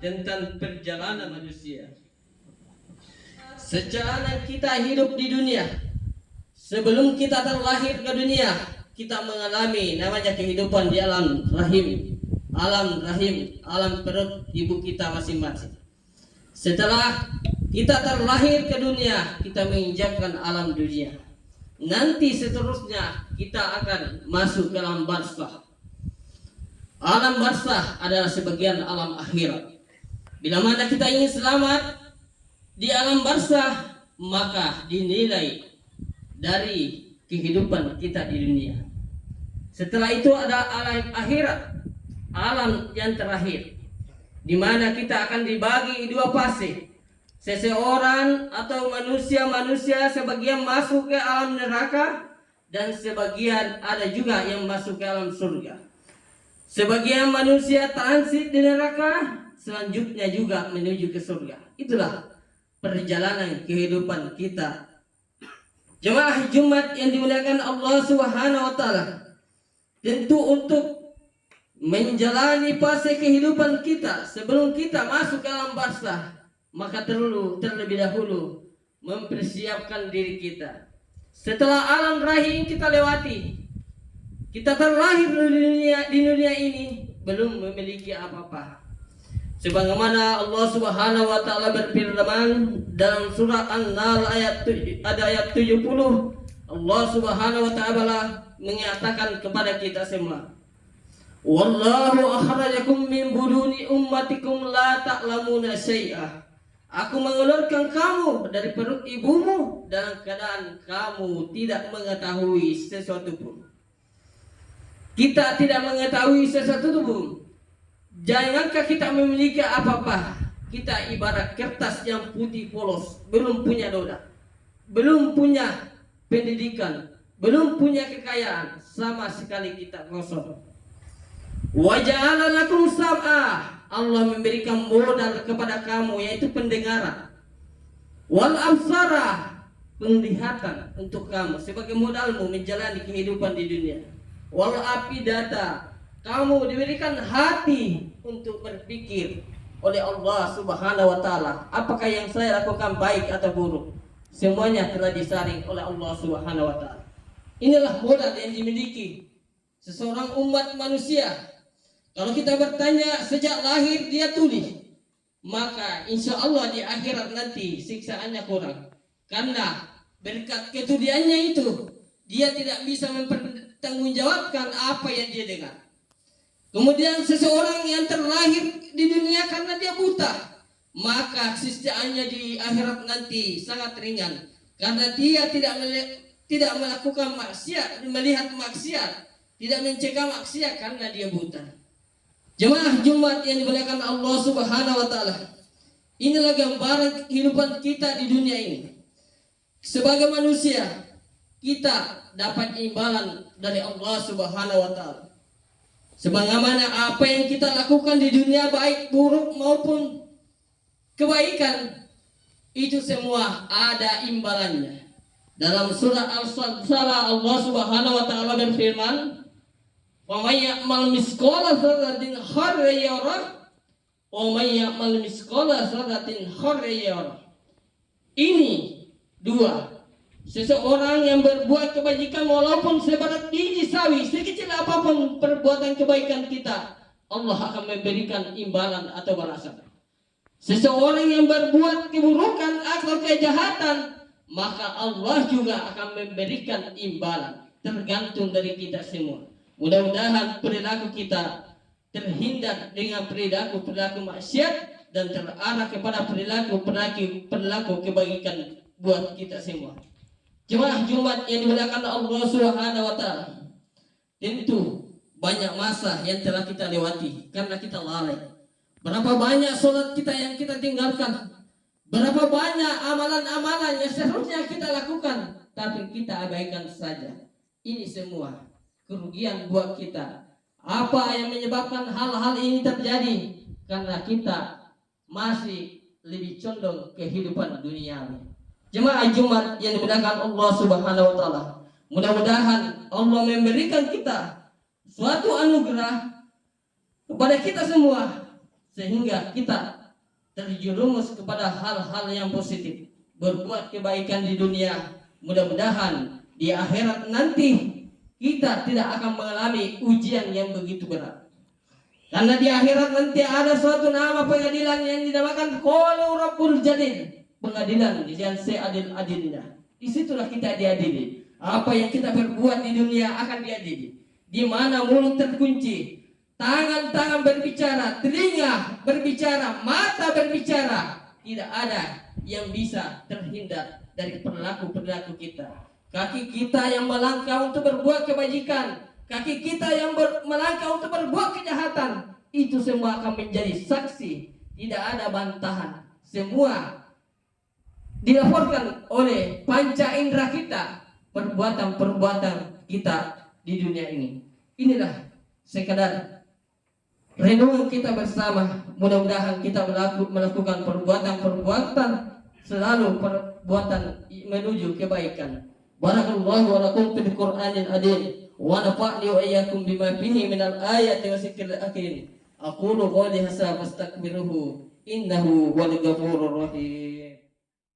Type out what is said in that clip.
tentang perjalanan manusia. Secara kita hidup di dunia, sebelum kita terlahir ke dunia, kita mengalami namanya kehidupan di alam rahim, alam perut ibu kita masing-masing. Setelah kita terlahir ke dunia, kita menginjakkan alam dunia. Nanti seterusnya kita akan masuk ke alam barzakh. Alam barzakh adalah sebagian alam akhirat. Bila mana kita ingin selamat di alam barzakh, maka dinilai dari kehidupan kita di dunia. Setelah itu ada alam akhirat, alam yang terakhir, di mana kita akan dibagi dua fase. Seseorang atau manusia sebagian masuk ke alam neraka, dan sebagian ada juga yang masuk ke alam surga. Sebagian manusia transit di neraka, selanjutnya juga menuju ke surga. Itulah perjalanan kehidupan kita. Jemaah Jumat yang dimuliakan Allah Subhanahu wa taala, tentu untuk menjalani fase kehidupan kita sebelum kita masuk ke alam barzakh, maka terlebih dahulu mempersiapkan diri kita. Setelah alam rahim kita lewati, kita terlahir di dunia ini belum memiliki apa-apa. Sebagaimana Allah Subhanahu wa taala berfirman dalam surah An-Nahl ayat 70, Allah Subhanahu wa taala mengatakan kepada kita semua, "Wallahu akhrajakum min buduni ummatikum la ta'lamuna syai'ah." Aku mengeluarkan kamu dari perut ibumu dalam keadaan kamu tidak mengetahui sesuatu pun. Kita tidak mengetahui sesuatu pun. Jangankah kita memiliki apa-apa? Kita ibarat kertas yang putih polos, belum punya noda, belum punya pendidikan, belum punya kekayaan, sama sekali kita kosong. Wa ja'ala lakum sam'a, Allah memberikan modal kepada kamu, yaitu pendengaran. Wal absara, penglihatan untuk kamu sebagai modalmu menjalani kehidupan di dunia. Wal afidata, kamu diberikan hati untuk berpikir oleh Allah Subhanahu wa taala, apakah yang saya lakukan baik atau buruk. Semuanya telah disaring oleh Allah Subhanahu wa taala. Inilah modal yang dimiliki seseorang umat manusia. Kalau kita bertanya sejak lahir dia tuli, maka insya Allah di akhirat nanti siksaannya kurang. Karena berkat ketuliannya itu, dia tidak bisa mempertanggungjawabkan apa yang dia dengar. Kemudian seseorang yang terlahir di dunia karena dia buta, maka siksaannya di akhirat nanti sangat ringan. Karena dia tidak melakukan maksiat, melihat maksiat, tidak mencegah maksiat karena dia buta. Jemaah Jumat yang dimuliakan Allah Subhanahu wa taala, inilah gambaran kehidupan kita di dunia ini. Sebagai manusia, kita dapat imbalan dari Allah Subhanahu wa taala. Sebagaimana apa yang kita lakukan di dunia, baik buruk maupun kebaikan, itu semua ada imbalannya. Dalam surah Al-Salah Allah Subhanahu wa taala berfirman, "Wa may ya'mal misqala dzarratin khairan yarah, wa may ya'mal misqala dzarratin khairan yarah." Ini dua. Seseorang yang berbuat kebajikan walaupun sebarat biji sawi, sekecil apapun perbuatan kebaikan kita, Allah akan memberikan imbalan atau balasan. Seseorang yang berbuat keburukan atau kejahatan, maka Allah juga akan memberikan imbalan, tergantung dari kita semua. Mudah-mudahan perilaku kita terhindar dengan perilaku maksiat dan terarah kepada perilaku kebaikan buat kita semua. Jemaah Jumat yang dimuliakan Allah Subhanahu wa taala, tentu banyak masa yang telah kita lewati karena kita lalai. Berapa banyak sholat kita yang kita tinggalkan, berapa banyak amalan-amalan yang seharusnya kita lakukan tapi kita abaikan saja. Ini semua kerugian buat kita. Apa yang menyebabkan hal-hal ini terjadi? Karena kita masih lebih condong kehidupan duniawi. Jemaah Jumat yang dimuliakan Allah Subhanahu wa taala, mudah-mudahan Allah memberikan kita suatu anugerah kepada kita semua, sehingga kita terjerumus kepada hal-hal yang positif, berbuat kebaikan di dunia. Mudah-mudahan di akhirat nanti kita tidak akan mengalami ujian yang begitu berat. Karena di akhirat nanti ada suatu nama pengadilan yang dinamakan Qalu Rabbul Jalil, pengadilan yang seadil-adilnya. Disitulah kita diadili. Apa yang kita perbuat di dunia akan diadili. Di mana mulut terkunci, tangan-tangan berbicara, telinga berbicara, mata berbicara, tidak ada yang bisa terhindar dari perilaku-perilaku kita. Kaki kita yang melangkah untuk berbuat kebajikan, kaki kita yang melangkah untuk berbuat kejahatan, itu semua akan menjadi saksi. Tidak ada bantahan. Semua dilaporkan oleh panca indera kita, perbuatan-perbuatan kita di dunia ini. Inilah sekadar renungan kita bersama. Mudah-mudahan kita melakukan perbuatan-perbuatan, selalu perbuatan menuju kebaikan. Barakallahu wa lakum fil Qur'anil Adil wa nafa'ni wa iyyakum bima fihi minal ayati wa zikril hakim. Aqulu qawli hadza fastaghfiruhu innahu wal ghafurur rahim.